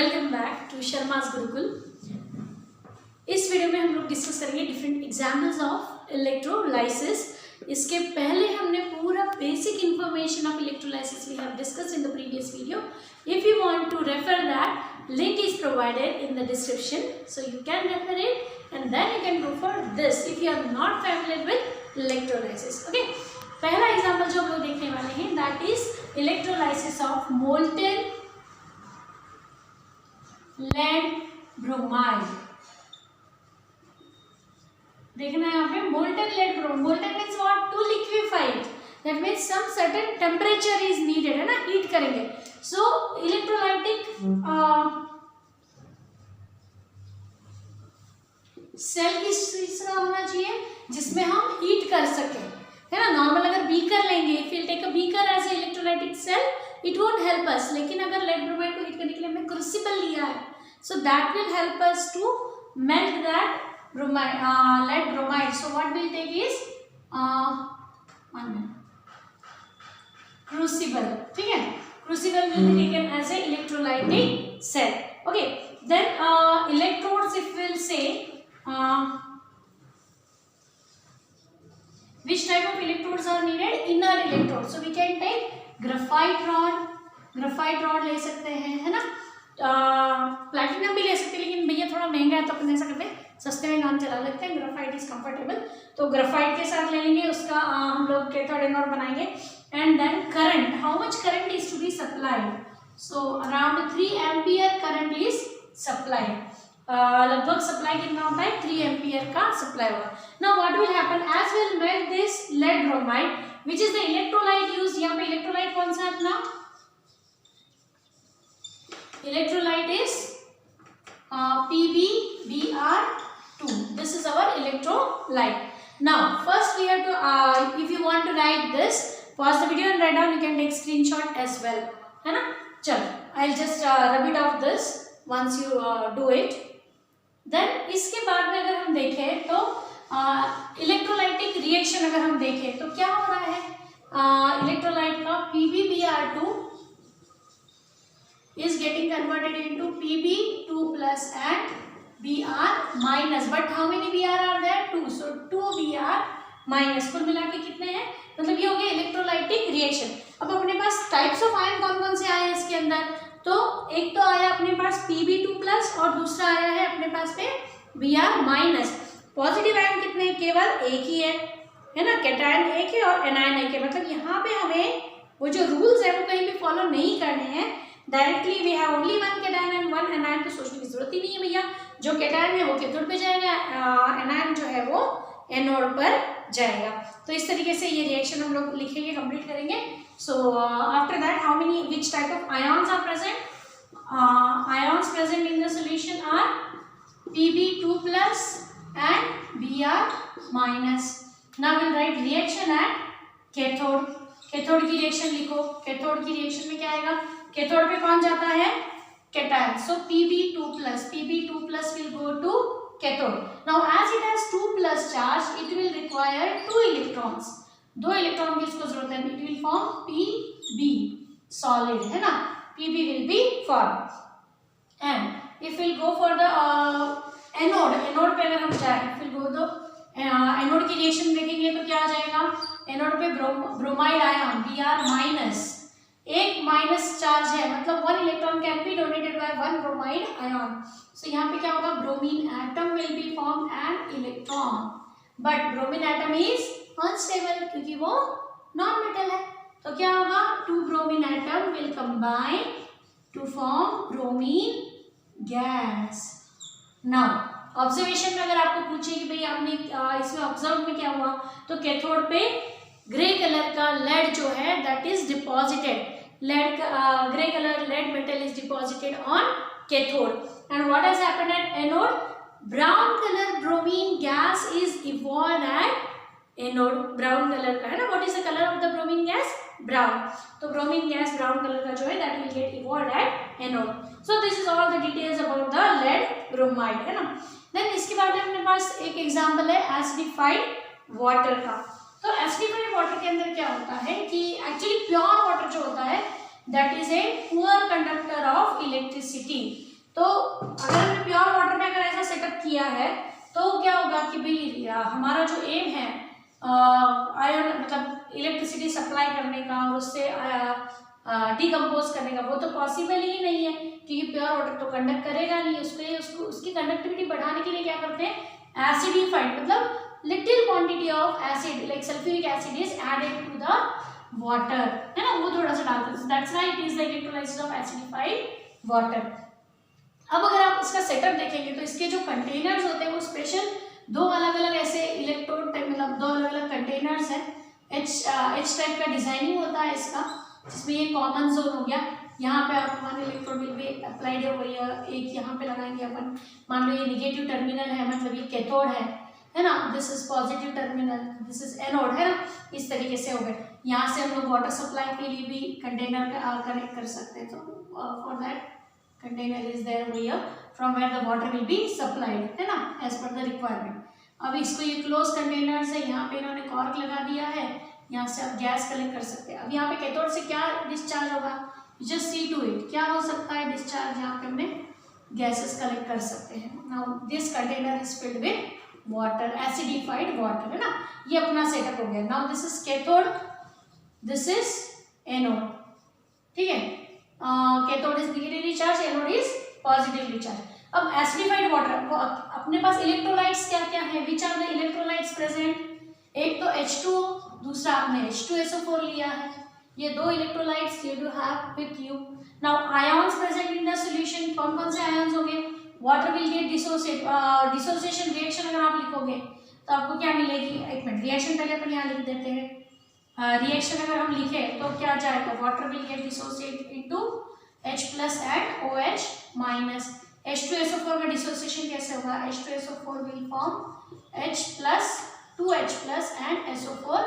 Welcome back to Sharma's Gurukul. इस वीडियो में हम लोग डिस्कस करेंगे डिफरेंट एग्जाम्पल्स ऑफ इलेक्ट्रोलाइसिस। इसके पहले हमने पूरा basic information of electrolysis we have discussed in the previous video. If you want to refer that, link is provided in the description, so you can refer it and then you can go for this if you are not familiar with electrolysis. Okay, पहला example जो हम लोग देखने वाले हैं that is electrolysis of molten lead bromide। देखना है यहाँ पे molten lead bromide। molten means what? To liquefy it, that means some certain temperature is needed, है ना, हीट करेंगे। so electrolytic सेल किस चीज का होना चाहिए जिसमें हम हीट कर सके, है ना। नॉर्मल अगर बीकर लेंगे, if we'll take a beaker as a electrolytic cell, it won't help us। लेकिन अगर lead bromide को हीट करने के लिए हमने क्रूसिबल लिया है, so that will help us to melt that bromide, lead bromide। so what we'll take is crucible, ठीक है। crucible will be taken as a electrolytic cell। okay, then electrodes, if we'll say which type of electrodes are needed? inner electrodes। so we can take graphite rod ले सकते हैं, है ना। Platinum भी ले सकते हैं, लेकिन भैया थोड़ा महंगा है तो अपन ऐसा करते हैं सस्ते में काम चला लेते हैं। ग्राफाइट इज कंफर्टेबल, तो ग्राफाइट के साथ ले लेंगे, उसका हम लोग कैथोड एनोड बनाएंगे। And then current, how much current is to be supplied? So around 3 ampere current is supplied. लगभग सप्लाई कितना होता है? 3 एम्पियर का सप्लाई होगा। Now what will happen, as will melt this lead bromide which is the electrolyte used. यहाँ पे electrolyte कौन सा है अपना? Electrolyte is PbBr2। This is our electrolyte। Now first we have to if you want to write this, pause the video and write down, you can take screenshot as well, है ना। चलो, I'll just rub it off this once you do it। then इसके बाद में अगर हम देखें तो इलेक्ट्रोलाइटिक रिएक्शन अगर हम देखें तो क्या हो रहा है? इलेक्ट्रोलाइट का PbBr2 is getting converted into Pb2 plus and Br minus, but how many Br are there? 2, so 2 Br minus। कुल मिला के कितने हैं? मतलब ये हो गया इलेक्ट्रोलाइटिक रिएक्शन। अब अपने पास टाइप्स ऑफ आयन कौन कौन से आए हैं इसके अंदर? तो एक तो आया अपने पास Pb2 प्लस और दूसरा आया है अपने पास पे Br माइनस। पॉजिटिव आयन कितने हैं? केवल एक ही है ना, कैटायन एक है और एनायन एक है। मतलब यहाँ पे हमें वो जो रूल्स है वो कहीं भी फॉलो नहीं करने हैं। Directly we have only one cation and one anion, तो सोचने की जरूरत ही नहीं है भैया। जो कैटायन है वो कैथोड पे जाएगा, एनायन जो है वो एनोड पर जाएगा। तो इस तरीके से ये रिएक्शन हम लोग लिखेंगे, कंप्लीट करेंगे। So after that, how many which type of ions are present? Ions present in the solution are Pb2 plus and Br minus। now we'll write reaction at cathode। Cathode की reaction लिखो। Cathode की reaction में क्या आएगा? Cathode पे कौन जाता है? Cation. so Pb2 plus will go to cathode। now as it has 2 plus charge, it will require 2 electrons। 2 electron की इसको जरूरत है। it will form Pb solid, है ना। Pb will be formed। and if we'll go for the anode पे अगर हम जाए, फिर go the एनोड की रिएक्शन देखेंगे तो क्या आ जाएगा? एनोड पे ब्रोमाइड आयन Br माइनस, एक माइनस चार्ज है, मतलब 1 electron can be donated by 1 bromide ion. So यहाँ पे क्या होगा? Bromine atom will be form an electron, but bromine atom is unstable क्योंकि वो नॉन मेटल है। तो क्या होगा? 2 bromine atom will combine to form bromine gas. Now observation में अगर आपको पूछे कि भाई आपने इसमें ऑब्जर्व में क्या हुआ, तो कैथोड पे ग्रे कलर का लेड जो है that is deposited. Lead grey colour lead metal is deposited on cathode. And what has happened at anode? Brown colour bromine gas is evolved at anode. Brown colour का है ना। What is the colour of the bromine gas? Brown. तो bromine gas brown colour का जो है that will get evolved at anode. So this is all the details about the lead bromide, है ना। Then इसके बाद अपने पास एक एग्जांपल है एसिडिफाइड वाटर का। तो एसिडिफाइड वाटर के अंदर क्या होता है कि एक्चुअली प्योर वाटर जो होता है that is a poor conductor of electricity. तो अगर हमने प्योर वाटर में अगर ऐसा सेटअप किया है तो क्या होगा कि भाई हमारा जो एम है आयन मतलब इलेक्ट्रिसिटी सप्लाई करने का और उससे डिकम्पोज करने का, वो तो पॉसिबल ही नहीं है क्योंकि प्योर वाटर तो कंडक्ट करेगा नहीं। उसकी कंडक्टिविटी बढ़ाने के लिए क्या करते हैं, एसिडिफाइड मतलब little quantity of acid like sulphuric acid is added to the water, है ना, वो थोड़ा सा डालते हैं। That's why it is the electrolysis of acidified water. अब अगर आप इसका सेटअप देखेंगे तो इसके जो कंटेनर्स होते हैं वो स्पेशल दो अलग अलग ऐसे इलेक्ट्रोड टाइप मतलब दो अलग अलग कंटेनर्स हैं। एच टाइप का डिजाइनिंग होता है इसका, जिसमें ये कॉमन जोन हो गया, यहाँ पे आप one electrode will be applied हो गई, एक यहाँ पे लगाएंगे अपन, मान लो ये निगेटिव टर्मिनल है मतलब ये कैथोड है ना, this is positive terminal, this is anode, है ना, इस तरीके से हो गए। यहाँ से हम लोग वाटर सप्लाई के लिए भी कंटेनर कनेक्ट कर सकते हैं, तो for that container is there over here from where the water will be supplied, है ना, एज पर द रिक्वायरमेंट। अब इसको ये क्लोज कंटेनर से यहाँ पे इन्होंने कॉर्क लगा दिया है, यहाँ से आप गैस कलेक्ट कर सकते हैं। अब यहाँ पे कैथोड से क्या डिस्चार्ज होगा, जस्ट सी टू इट, क्या हो सकता है डिस्चार्ज, यहाँ पे हमने गैसेस कलेक्ट कर सकते हैं। Now this container is filled with water, acidified water, है ना, ये अपना सेटअप हो गया। Now this is cathode, this is anode, ठीक है, cathode is negatively charge, anode is positively charge. अब एसिडिफाइड वाटर वो अपने पास इलेक्ट्रोलाइट्स क्या क्या है, which are the electrolytes present, एक तो H2O, दूसरा आपने H2SO4 लिया है, ये दो electrolytes you do have with you. Now ions present in the solution, कौन कौन से आयंस होंगे, water will get dissociation reaction अगर आप लिखोगे तो आपको क्या मिलेगी, एक मिनट रिएक्शन पहले अपन यहाँ लिख देते हैं। रिएक्शन अगर हम लिखे तो क्या जाएगा, water will get dissociate into H plus and OH minus. H2SO4 का डिसोसिएशन कैसे होगा, H2SO4 will form H plus 2H plus and SO4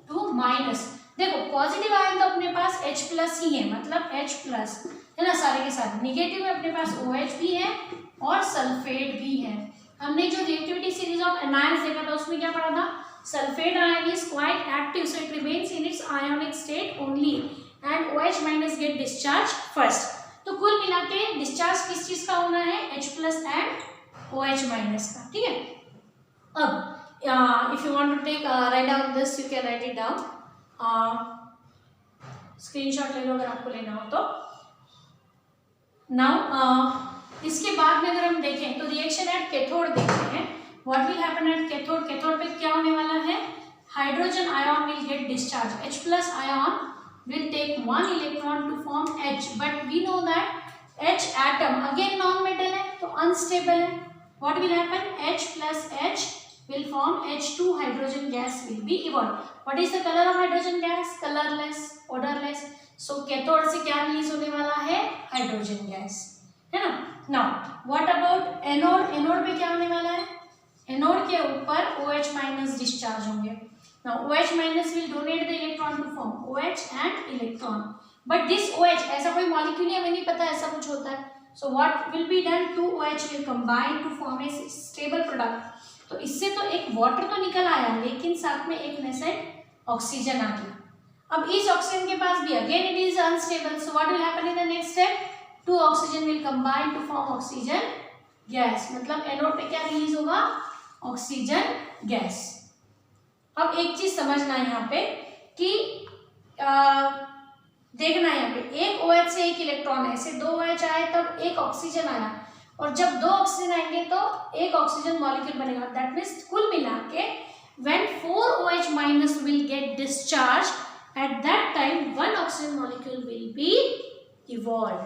2 minus. देखो पॉजिटिव आयन तो अपने पास H प्लस ही है, मतलब H प्लस है ना सारे के साथ। निगेटिव में अपने पास OH भी है और सल्फेट भी है। हमने जो रिएक्टिविटी सीरीज ऑफ एनायंस देखा था उसमें क्या पढ़ा था, sulphate ion is quite active so it remains in its ionic state only and OH minus gate discharge first. तो कुल मिला के डिस्चार्ज किस चीज का होना है, H plus and OH minus का, ठीक है। अब if you want to take write down this you can write it down, screenshot ले लो अगर आपको लेना हो तो। नाउ इसके बाद में अगर हम देखें तो रिएक्शन एट कैथोड देखते हैं, what will happen at cathode. Cathode पे क्या होने वाला है, hydrogen ion will get discharge, H plus ion will take one electron to form H, but we know that H atom again non-metal है तो unstable है। What will happen, H plus H will form H2 hydrogen gas will be evolved. What is the color of hydrogen gas, colorless, odorless. So cathode से क्या release होने वाला है, hydrogen gas, है ना। Now what about anode, anode पे क्या होने वाला है, एनोड के ऊपर OH माइनस डिस्चार्ज होंगे। Now OH minus will donate the electron to form OH and electron. But this OH ऐसा कोई मॉलिक्यूल हमें नहीं पता ऐसा कुछ होता है। So what will be done, two OH will combine to form a stable product. तो इससे तो एक वाटर तो निकल आया लेकिन साथ में एक नेसेंट ऑक्सीजन आ गया। अब इस ऑक्सीजन के पास भी again it is unstable, so what will happen in the next step, two oxygen will combine to form oxygen gas. मतलब एनोड पे क्या रिलीज होगा, ऑक्सीजन गैस। अब एक चीज समझना है यहाँ पे कि देखना है यहाँ पे एक OH से एक इलेक्ट्रॉन है, ऐसे दो OH आए तब एक ऑक्सीजन आया और जब दो ऑक्सीजन आएंगे तो एक ऑक्सीजन मॉलिक्यूल बनेगा। दैट मीन्स कुल मिला के when 4 OH minus will get discharge at that time one oxygen molecule will be evolve.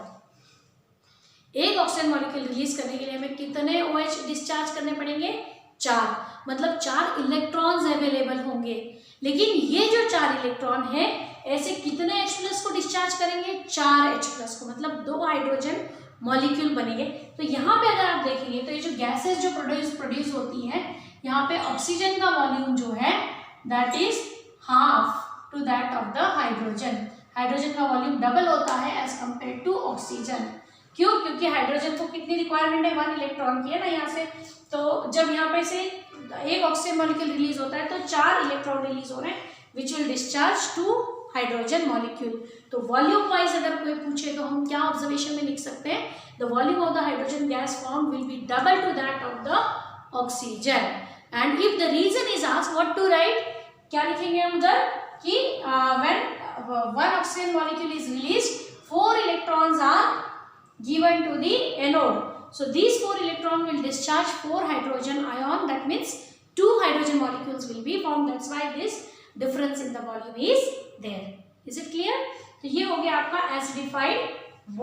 एक ऑक्सीजन मॉलिक्यूल रिलीज करने के लिए हमें कितने OH डिस्चार्ज करने पड़ेंगे, 4, मतलब 4 इलेक्ट्रॉन्स अवेलेबल होंगे। लेकिन ये जो 4 इलेक्ट्रॉन है ऐसे कितने H प्लस को डिस्चार्ज करेंगे, 4 H प्लस को, मतलब 2 हाइड्रोजन मॉलिक्यूल बनेंगे। तो यहाँ पे अगर आप देखेंगे तो ये जो गैसेस जो प्रोड्यूस होती है यहाँ पे ऑक्सीजन का वॉल्यूम जो है that is half to that of the hydrogen. Hydrogen का वॉल्यूम डबल होता है एज कम्पेयर टू ऑक्सीजन। क्यों, क्योंकि हाइड्रोजन को कितनी रिक्वायरमेंट है, 1 इलेक्ट्रॉन की, है ना यहाँ से। तो जब यहाँ पे से एक ऑक्सीजन मॉलिक्यूल रिलीज होता है तो 4 इलेक्ट्रॉन रिलीज हो रहे हैं which will discharge 2 hydrogen molecule. तो वॉल्यूम वाइज अगर कोई पूछे तो हम क्या ऑब्जर्वेशन में लिख सकते हैं, the volume of the hydrogen gas form will be double to that of the oxygen. And if the reason is asked what to write, क्या लिखेंगे हम उधर कि when one oxygen molecule is released, 4 electrons are given to the anode. So these 4 electrons will discharge 4 hydrogen ion. That means 2 hydrogen molecules will be formed. That's why this difference in the volume is there. Is it clear? तो ये हो गया आपका acidified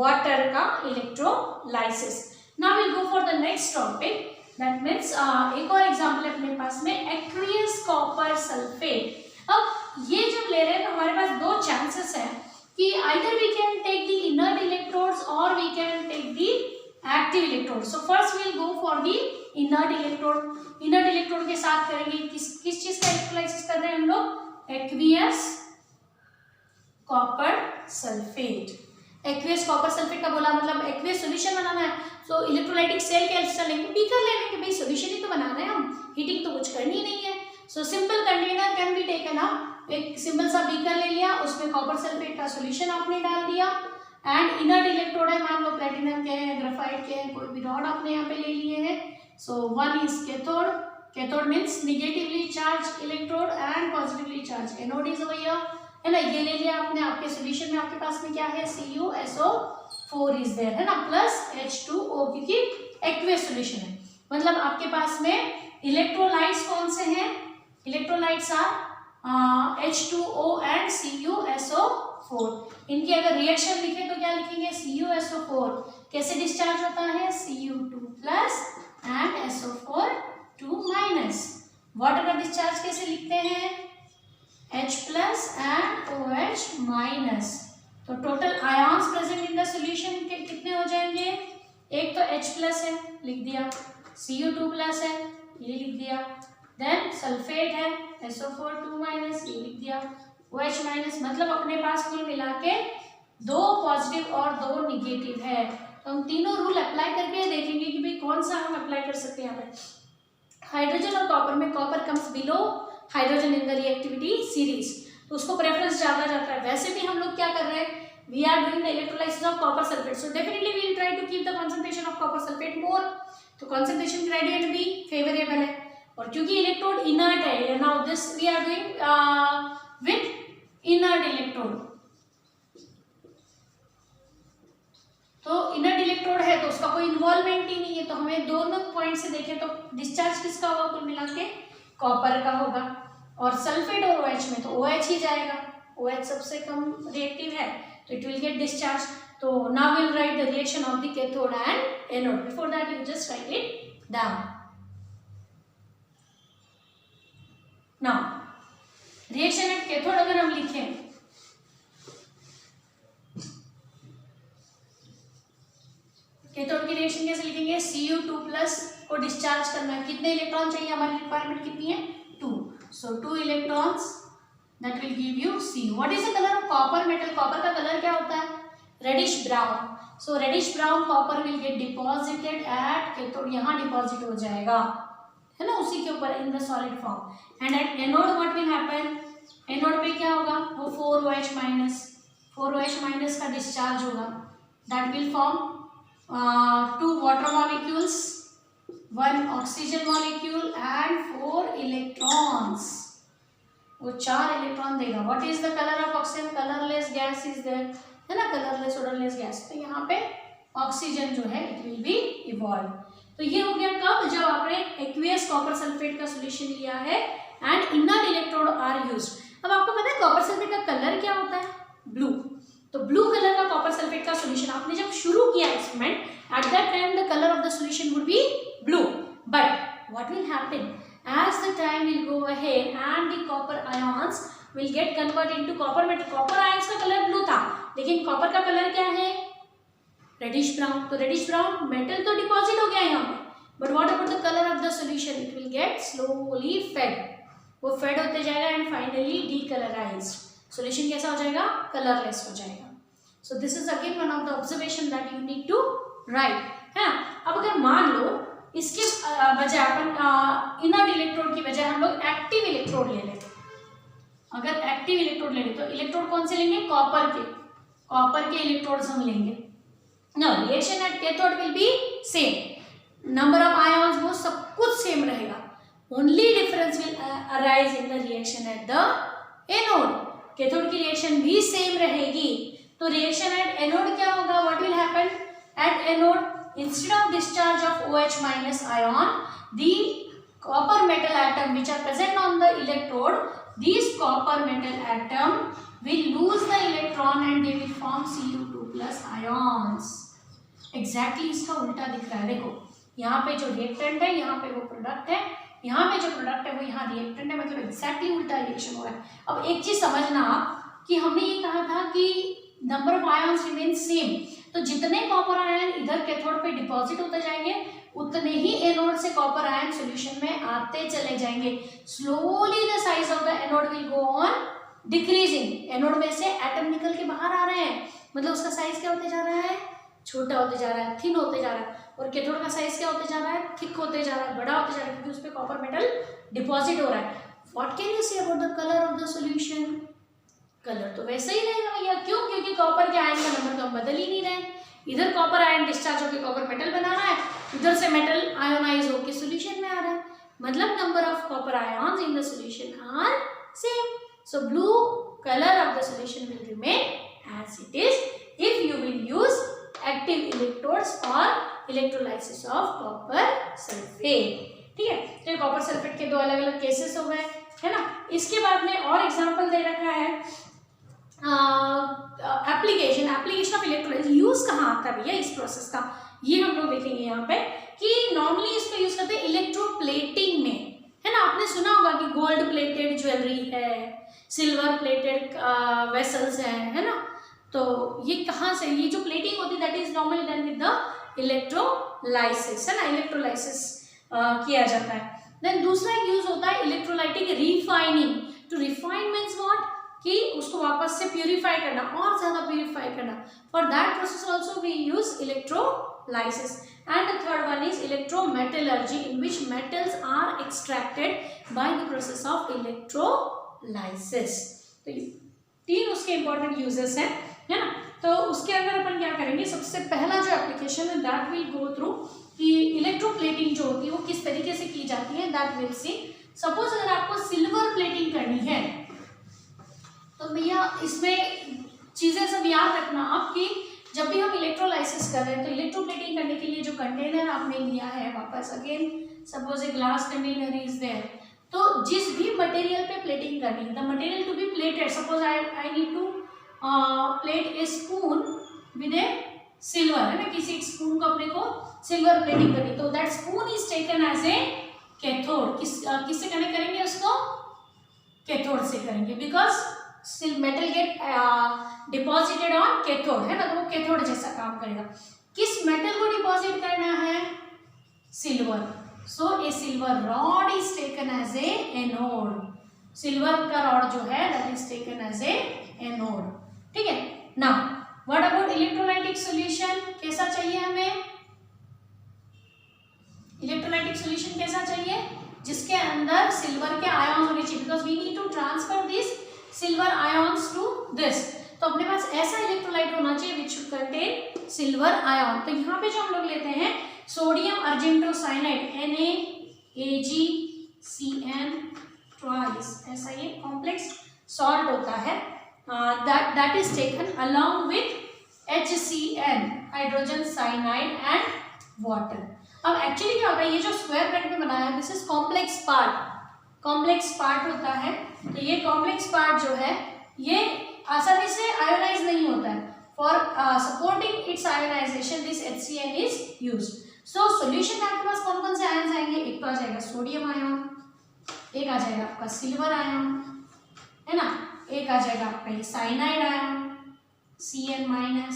water का electrolysis. Now we'll go for the next topic. That means एक और example अपने पास में aqueous copper sulfate. अब ये जब ले रहे हैं तो हमारे पास दो चांसेस हैं कि either we can take the inert electrodes or we can take the active electrodes. So first we'll go for the inert electrode. Inert electrode के साथ करेंगे किस चीज का इलेक्ट्रोलाइसिस कर रहे हैं हम लोग, aqueous copper sulfate. aqueous copper sulfate का बोला मतलब aqueous solution बनाना है, so इलेक्ट्रोलाइटिक सेल कैसे लेंगे, बीकर ले लेंगे, भाई सोल्यूशन ही तो बनाना है, हम हीटिंग तो कुछ करनी नहीं है. So simple container can be taken up, एक सिंपल सा बीकर ले लिया, उसमें कॉपर सल्फेट का सॉल्यूशन आपने डाल दिया एंड इनर्ट इलेक्ट्रोड है, मान लो प्लेटिनम के हैं, ग्रेफाइट के हैं, कोई भी रॉड आपने यहाँ पे ले लिए हैं. So one is cathode, cathode means negatively charge electrode and positively charge anode is over here, है ना. ये ले लिया आपने, आपके सॉल्यूशन में आपके पास में क्या है, CuSO4 इज देयर, है ना, प्लस H2O, क्योंकि एक्वेस सॉल्यूशन है. मतलब आपके पास में इलेक्ट्रोलाइट्स कौन से हैं, electrolytes are H2O and CuSO4. इनकी अगर रिएक्शन लिखे तो क्या लिखेंगे, CuSO4 कैसे डिस्चार्ज होता है, Cu2 plus and SO4 2 minus. Water का डिस्चार्ज कैसे लिखते हैं, H plus and OH minus. तो total ions present in the solution के कितने हो जाएंगे, एक तो H प्लस है लिख दिया, Cu2 प्लस है ये लिख दिया, देन सल्फेट है SO4 2 माइनस ये लिख दिया, OH माइनस. मतलब अपने पास कुल मिला के 2 पॉजिटिव और 2 निगेटिव है. तो हम तीनों रूल अप्लाई करके देखेंगे कि भाई कौन सा हम अप्लाई कर सकते हैं यहाँ पे. हाइड्रोजन और कॉपर में copper comes below hydrogen in the reactivity series, तो उसको प्रेफरेंस ज़्यादा जाता है. वैसे भी हम लोग क्या कर रहे हैं, we are doing the electrolysis of copper sulphate, so definitely we will try to keep the concentration of copper sulphate more. तो कंसंट्रेशन ग्रेडियंट भी फेवरेबल है, और क्योंकि इलेक्ट्रोड इनर्ट है, now this we are doing with inert electrode. तो inert electrode है तो उसका कोई इन्वॉल्वमेंट ही नहीं है, तो हमें दोनों पॉइंट से देखें तो डिस्चार्ज किसका होगा, कुल मिला के कॉपर का होगा. और सल्फेट और OH में तो OH ही जाएगा, OH सबसे कम रिएक्टिव है तो इट विल गेट डिस्चार्ज. तो now will write the reaction of the cathode and anode. Before that you just right it down. Now reaction at cathode अगर हम लिखें, कैथोड की रिएक्शन कैसे लिखेंगे, Cu2 प्लस को डिस्चार्ज करना है, कितने इलेक्ट्रॉन चाहिए, हमारी रिक्वायरमेंट कितनी है 2. So 2 electrons that will give you C. What is the colour of copper metal, copper का कलर क्या होता है, reddish brown. So reddish brown copper will get deposited at cathode, यहाँ डिपॉजिट हो जाएगा, है ना, उसी के ऊपर in the solid form. And at anode what will happen, anode पे क्या होगा, वो 4OH माइनस का डिस्चार्ज होगा, that will form 2 water molecules, 1 oxygen molecule and 4 electrons. वो 4 इलेक्ट्रॉन देगा. What is the colour of oxygen, colourless gas is there, है ना, कलरलेस ओडरलेस गैस. तो यहाँ पे ऑक्सीजन जो है इट विल बी इवॉल्व. तो ये हो गया कब, जब आपने एक्वियस कॉपर सल्फेट का सॉल्यूशन लिया है and inert electrode are used. अब आपको पता है कॉपर सल्फेट का कलर क्या होता है, ब्लू. तो ब्लू कलर का कॉपर सल्फेट का सॉल्यूशन आपने जब शुरू किया experiment, at that time the colour of the solution would be blue. But what will happen, as the time will go ahead and the copper ions will get converted into copper metal. copper ions का colour blue था, लेकिन copper का colour क्या है, reddish brown. तो reddish brown metal तो deposit हो गया यहाँ पे, but what about the colour of the solution, it will get slowly fade. वो फेड होते जाएगा एंड फाइनली डीकलराइज्ड. सॉल्यूशन कैसा हो जाएगा, कलरलेस हो जाएगा. So this is again one of the observation that you need to write, है. अब अगर मान लो इसके बजाय अपन इनर्ट इलेक्ट्रोड की बजाय हम लोग एक्टिव इलेक्ट्रोड ले लें, अगर एक्टिव इलेक्ट्रोड लेंगे तो इलेक्ट्रोड कौन से लेंगे, कॉपर के इलेक्ट्रोड्स हम लेंगे। Now reaction at cathode will be same, number of ions वो सब कुछ सेम रहेगा, only difference will arise in the reaction at the anode. Cathode की रिएक्शन भी सेम रहेगी, तो रिएक्शन एट एनोड क्या होगा, what will happen at anode, instead of discharge of OH minus ion, the copper metal atom which are present on the electrode, these copper metal atom will lose the electron and they will form Cu2 plus ions। exactly इसका उल्टा दिख रहा है, देखो यहाँ पे जो reactant है यहाँ पे वो प्रोडक्ट है, यहाँ पे जो प्रोडक्ट है वो यहाँ रिएक्टेंट है, मतलब एक्जैक्टली उल्टा रिएक्शन हो रहा है। अब एक चीज समझना आप कि हमने ये कहा था कि number of ions remain same, तो जितने कॉपर आयन इधर कैथोड पे डिपॉजिट होते जाएंगे उतने ही एनोड से कॉपर आयन सॉल्यूशन में आते चले जाएंगे। Slowly the size of the anode will go on decreasing, anode में से एटम निकल के बाहर आ रहे हैं, मतलब उसका साइज क्या होते जा रहा है, छोटा होते जा रहा है, थिन होते जा रहा है, और कैथोड का साइज क्या होते जा रहा है, थिक होते जा रहा है, बड़ा होते जा रहा है, क्योंकि उस पर कॉपर मेटल डिपॉजिट हो रहा है। What can you say about the colour of the solution, colour तो वैसे ही रहेगा भैया, क्यों, क्योंकि कॉपर के आयन का नंबर तो हम बदल ही नहीं रहे, इधर कॉपर आयन डिस्चार्ज होकर कॉपर मेटल बना रहा है, उधर से मेटल आयोनाइज होकर सॉल्यूशन में आ रहा है, मतलब number of copper ions in the solution are same, so blue colour of the solution will remain as it is if you will use active electrodes और इलेक्ट्रोलाइसिस ऑफ कॉपर सल्फेट। ठीक है, तो copper sulphate के दो अलग अलग cases हो गए, है ना। इसके बाद में और एग्जांपल दे रखा है एप्लीकेशन ऑफ इलेक्ट्रोलाइसिस, यूज कहाँ आता है भैया इस प्रोसेस का, ये हम लोग देखेंगे यहाँ पे कि नॉर्मली इसको यूज करते हैं इलेक्ट्रोप्लेटिंग में, है ना। आपने सुना होगा कि गोल्ड प्लेटेड ज्वेलरी है, सिल्वर प्लेटेड वेसल्स हैं, है ना। तो ये कहाँ से, ये जो प्लेटिंग होती है that is normally done with the electrolysis, है ना, इलेक्ट्रोलाइसिस किया जाता है। देन दूसरा एक यूज होता है electrolytic refining, to refine means what, कि उसको वापस से प्यूरिफाई करना, और ज्यादा प्यूरिफाई करना, for that process also we use electrolysis. And the third one is electrometallurgy, in which metals are extracted by the process of electrolysis. तो तीन उसके इंपॉर्टेंट यूजेस हैं, है ना। तो उसके अंदर अपन क्या करेंगे, सबसे पहला जो एप्लीकेशन है दैट विल गो थ्रू कि इलेक्ट्रोप्लेटिंग जो होती है वो किस तरीके से की जाती है, दैट विल सी। सपोज अगर आपको सिल्वर प्लेटिंग करनी है तो भैया इसमें चीजें सब याद रखना आप कि जब भी हम इलेक्ट्रोलाइसिस कर रहे हैं तो इलेक्ट्रोप्लेटिंग करने के लिए जो कंटेनर आपने लिया है वापस, again suppose a glass container is there, तो जिस भी मटेरियल पे प्लेटिंग करनी है, the material to be plated, suppose I need to plate a spoon with a silver, है ना, किसी स्पून को अपने को सिल्वर प्लेटिंग करनी, तो that spoon is taken as a cathode. किससे कनेक्ट करेंगे उसको, कैथोड से करेंगे, because metal get deposited on cathode, है ना, तो वो कैथोड जैसा काम करेगा। किस मेटल को डिपॉजिट करना है, silver, so a silver rod is taken as a anode, silver का रॉड जो है that is taken as a anode. ठीक है, now what about electrolytic solution, कैसा चाहिए हमें, इलेक्ट्रोलाइटिक सॉल्यूशन कैसा चाहिए, जिसके अंदर सिल्वर के आयॉन्स होने चाहिए, because we need to transfer this silver ions to this, तो अपने पास ऐसा इलेक्ट्रोलाइट होना चाहिए which should contain silver ion. तो यहाँ पे जो हम लोग लेते हैं सोडियम अर्जेंटोसाइनाइड, NaAgCN ट्वाइस, ऐसा ये कॉम्प्लेक्स सॉल्ट होता है, that is taken along with HCN hydrogen cyanide and water. अब एक्चुअली क्या होता है, ये जो स्क्वायर ब्रैकेट में बनाया है दिस इज कॉम्प्लेक्स पार्ट होता है, तो ये कॉम्प्लेक्स पार्ट जो है ये आसानी से आयोनाइज नहीं होता है, for supporting its ionization this HCN is used. So solution में आपके पास कौन कौन से आयन्स आएंगे, एक तो आ जाएगा सोडियम आयन, एक आ जाएगा आपका सिल्वर आयन, है ना, एक आ जाएगा आपका ये साइनाइड आयन Cn-,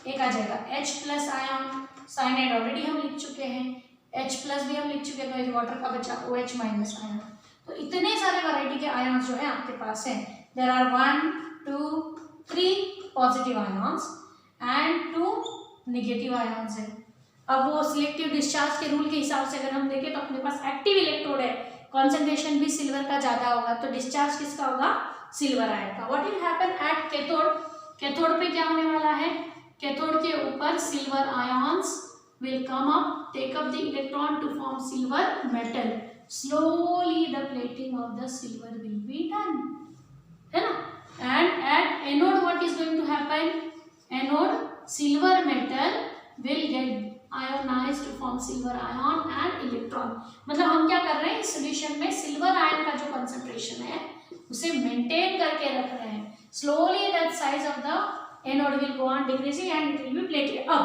एक आ जाएगा H+ आयन, साइनाइड ऑलरेडी हम लिख चुके हैं, H+ भी हम लिख चुके हैं, तो वाटर का बचा OH- आयन। तो इतने सारे वैरायटी के आयन्स जो है आपके पास हैं, there are 1, 2, 3 positive ions and 2 negative ions हैं। अब वो सिलेक्टिव डिस्चार्ज के रूल के हिसाब से अगर हम देखें तो अपने पास एक्टिव इलेक्ट्रोड है, कॉन्सेंट्रेशन भी सिल्वर का ज़्यादा होगा, तो डिस्चार्ज किसका होगा, सिल्वर आयन का। What will happen at cathode, cathode पे क्या होने वाला है, कैथोड के ऊपर silver ions will come up, take up the electron to form silver metal. Slowly the plating of the silver will be done, है ना। And at anode what is going to happen? Anode silver metal will get ionized to form silver ion and electron. मतलब हम क्या कर रहे हैं इस solution में, सिल्वर आयन का जो कंसंट्रेशन है उसे मेंटेन करके रख रहे हैं। Slowly that size of the anode will go on decreasing and it will be plated. अब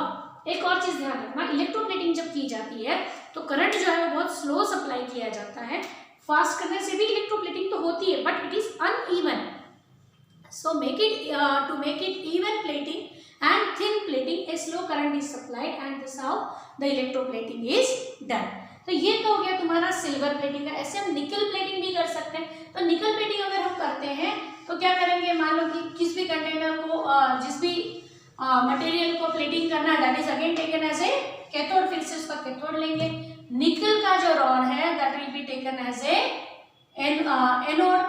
एक और चीज ध्यान रखना, इलेक्ट्रोप्लेटिंग जब की जाती है तो करंट जो है वो बहुत स्लो सप्लाई किया जाता है। फास्ट करने से भी इलेक्ट्रोप्लेटिंग तो होती है but it is uneven, so make it to make it even plating and thin plating a slow current is supplied and this how the electroplating is done. तो ये तो हो गया तुम्हारा सिल्वर प्लेटिंग का। ऐसे हम निकल प्लेटिंग भी कर सकते हैं। तो निकल प्लेटिंग अगर हम करते हैं तो क्या करेंगे, मान लो कि किस भी कंटेनर को जिस भी मटेरियल को प्लेटिंग करना है that is again taken as a cathode, फिर से उसका कैथोड लेंगे। निकल का जो रॉड है that will be taken as a anode,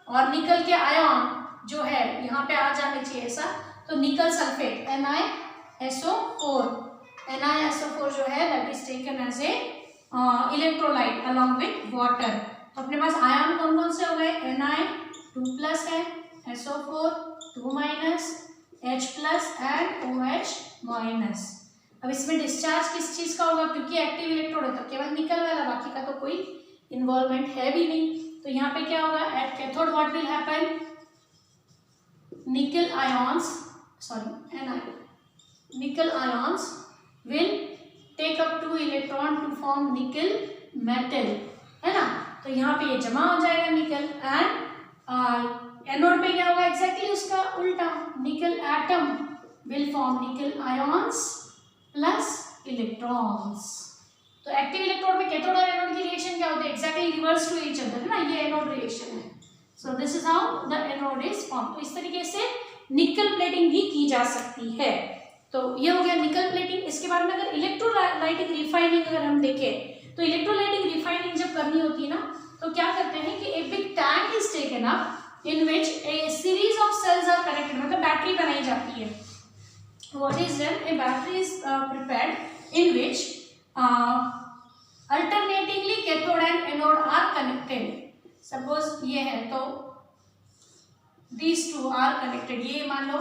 और निकल के आयन जो है यहाँ पे आ जाने चाहिए ऐसा, तो निकल सल्फेट NiSO4, NiSO4 जो है that is taken as a electrolyte along with water. तो अपने पास आयन कौन कौन से हो गए, Na2+ है, SO4 2- H+ एंड OH-। अब इसमें डिस्चार्ज किस चीज का होगा, क्योंकि एक्टिव इलेक्ट्रोड है तो केवल निकल वाला, बाकी का तो कोई इन्वॉल्वमेंट है भी नहीं। तो यहाँ पे क्या होगा, at cathode what will happen, nickel ions nickel ions will take up 2 electron to form nickel metal, है ना। तो यहाँ पे ये जमा हो जाएगा निकल, एंड एनोड पे क्या होगा एग्जैक्टली उसका उल्टा, nickel atom will form nickel ions plus electrons. तो एक्टिव इलेक्ट्रोड में कैथोड और एनोड की रिएक्शन क्या होती है, exactly reverse to each other, है ना, ये एनोड रिएक्शन है। So this is how the anode is form. तो इस तरीके से निकल प्लेटिंग भी की जा सकती है। तो ये हो गया निकल प्लेटिंग। इसके बाद में अगर इलेक्ट्रोलाइटिक रिफाइनिंग अगर हम देखें तो इलेक्ट्रोलाइटिक रिफाइनिंग जब करनी होती है ना तो क्या करते हैं कि एक big tank is taken up in which a series of cells are connected, मतलब बैटरी बनाई जाती है। What is done? A battery is prepared in which alternatingly cathode and anode are connected. Suppose ये है तो these two are connected, ये मान लो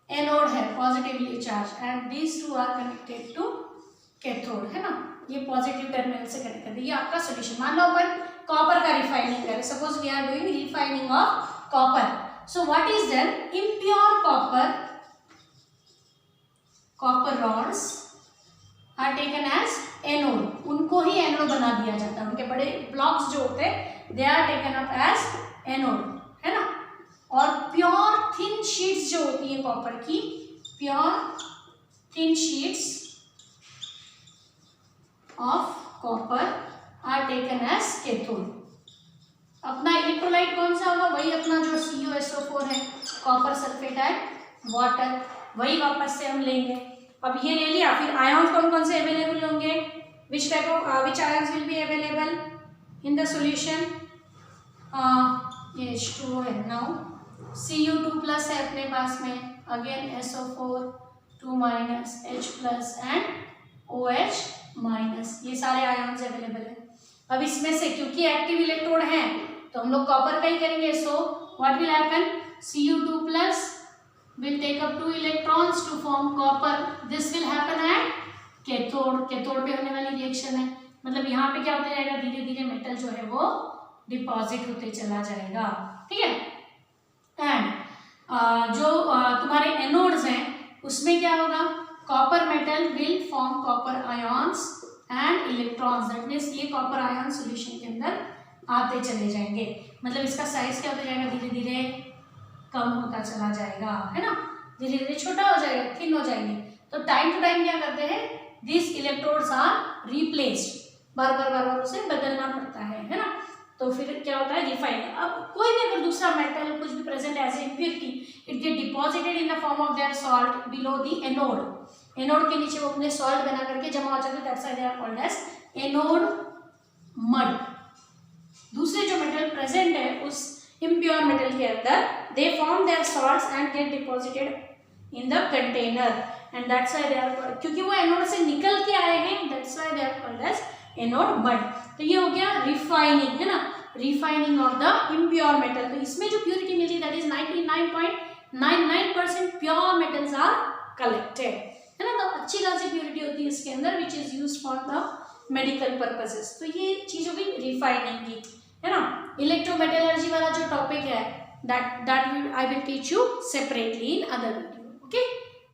anode है positively charge and these two are connected to cathode, है ना, ये पॉजिटिव टर्मिनल से कनेक्ट करते हैं। ये आपका सॉल्यूशन। मान लो अपन कॉपर का रिफाइनिंग करें, suppose we are doing refining of copper, so what is done, impure copper rods are taken as anode, उनको ही एनोड बना दिया जाता है। उनके बड़े ब्लॉक्स जो होते हैं they are taken up as anode, है ना। और प्योर थिन शीट्स जो होती है कॉपर की, pure thin sheets of copper are taken as cathode. अपना इलेक्ट्रोलाइट कौन सा होगा, वही अपना जो CuSO4 है, कॉपर सल्फेट एंड वाटर, वही वापस से हम लेंगे। अब ये ले लिया, फिर आयन कौन कौन से अवेलेबल होंगे, विच type of which ions will be available in the solution, ये H2O है, नाउ Cu2+ है अपने पास में, again SO4 2- H+ and OH-, ये सारे आयंस अवेलेबल है। अब इसमें से क्योंकि एक्टिव इलेक्ट्रोड है तो हम लोग कॉपर का ही करेंगे। So what will happen, Cu2+ will take up 2 electrons to form copper. This will happen at cathode, cathode पे होने वाली रिएक्शन है। मतलब यहाँ पे क्या होता जाएगा, धीरे धीरे मेटल जो है वो डिपॉजिट होते चला जाएगा, ठीक है। एंड जो तुम्हारे एनोड्स हैं उसमें क्या होगा, copper metal will form copper ions and electrons, that means ये कॉपर आयन सॉल्यूशन के अंदर आते चले जाएंगे। मतलब इसका साइज क्या होता जाएगा, धीरे धीरे कम होता चला जाएगा, है ना, धीरे धीरे छोटा हो जाएगा, थिन हो जाएंगे। तो टाइम टू टाइम क्या करते हैं, दिस इलेक्ट्रोड्स आर रिप्लेस्ड, बार बार उसे बदलना पड़ता है ना। तो फिर क्या होता है, रिफाइन। अब कोई भी अगर दूसरा मेटल कुछ भी present as a impurity, it get deposited in the form of their salt below the anode, anode के नीचे वो अपने सॉल्ट बना करके जमा हो जाते हैं, that's why they are called as anode mud. दूसरे जो मेटल प्रेजेंट है उस इम्प्योर मेटल के अंदर, they form their salts and get deposited in the container and that's why they are called, क्योंकि वो एनोड से निकल के आए हैं, that's why they are called as anode mud. तो ये हो गया रिफाइनिंग, है ना, refining of the impure metal. तो इसमें जो प्योरिटी मिलती है that is 99.99% pure metals are collected, है ना। तो अच्छी खासी प्योरिटी होती है इसके अंदर which is used for the medical purposes. तो ये चीज हो गई रिफाइनिंग की, है ना। इलेक्ट्रोमेटलर्जी वाला जो टॉपिक है that I will teach you separately in other video. Okay.